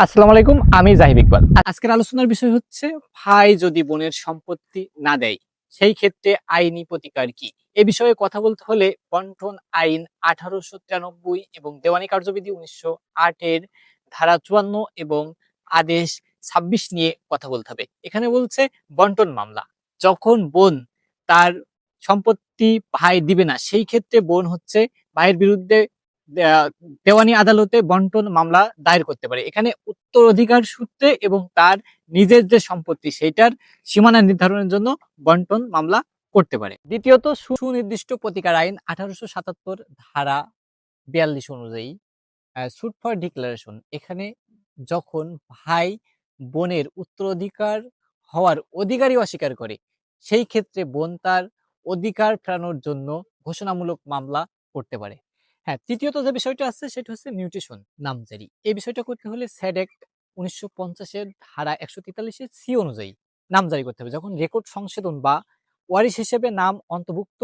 আসসালামু আলাইকুম, আমি জাহিদ ইকবাল। আজকের আলোচনার বিষয় হচ্ছে ভাই যদি বোনের সম্পত্তি না দেয় সেই ক্ষেত্রে আইনি প্রতিকার কি। এ বিষয়ে কথা বলতে হলে বন্টন আইন 1893 এবং দেওয়ানি কার্যবিধি 1908 এর ধারা 54 এবং আদেশ 26 নিয়ে কথা বলতে হবে। এখানে বলছে বন্টন মামলা যখন বোন তার সম্পত্তি ভাই দিবে না সেই ক্ষেত্রে বোন হচ্ছে ভাইয়ের বিরুদ্ধে দেওয়ানি আদালতে বন্টন মামলা দায়ের করতে পারে। এখানে উত্তরাধিকার সূত্রে এবং তার নিজের যে সম্পত্তি সেইটার সীমানা নির্ধারণের জন্য বন্টন মামলা করতে পারে। দ্বিতীয়ত সুনির্দিষ্ট প্রতিকার আইন 1877 ধারা 42 অনুযায়ী সুট ফর ডিক্লারেশন, এখানে যখন ভাই বোনের উত্তরাধিকার হওয়ার অধিকারী অস্বীকার করে সেই ক্ষেত্রে বোন তার অধিকার ফেরানোর জন্য ঘোষণামূলক মামলা করতে পারে। হ্যাঁ, তৃতীয়ত যে বিষয়টা আছে সেটা হচ্ছে মিউটেশন নামজারি। এই বিষয়টা করতে হলে স্যাড অ্যাক্ট 1950 এর ধারা 143 এর সি অনুযায়ী নামজারি করতে হবে। যখন রেকর্ড সংশোধন বা ওয়ারিশ হিসেবে নাম অন্তর্ভুক্ত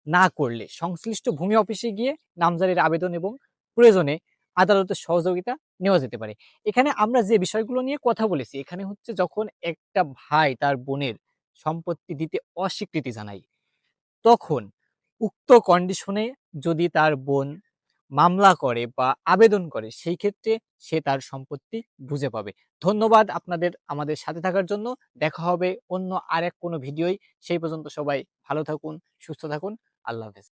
না করলে সংশ্লিষ্ট ভূমি অফিসে গিয়ে নামজারির আবেদন এবং প্রয়োজনে আদালতের সহযোগিতা নেওয়া যেতে পারে। এখানে আমরা যে বিষয়গুলো নিয়ে কথা বলেছি, এখানে হচ্ছে যখন একটা ভাই তার বোনের সম্পত্তি দিতে অস্বীকৃতি জানায়, তখন উক্ত কন্ডিশনে যদি তার বোন মামলা করে বা আবেদন করে সেই ক্ষেত্রে সে তার সম্পত্তি বুঝে পাবে। ধন্যবাদ আপনাদের আমাদের সাথে থাকার জন্য। দেখা হবে অন্য আরেক কোনো ভিডিওয়। সেই পর্যন্ত সবাই ভালো থাকুন, সুস্থ থাকুন। আল্লাহ হাফেজ।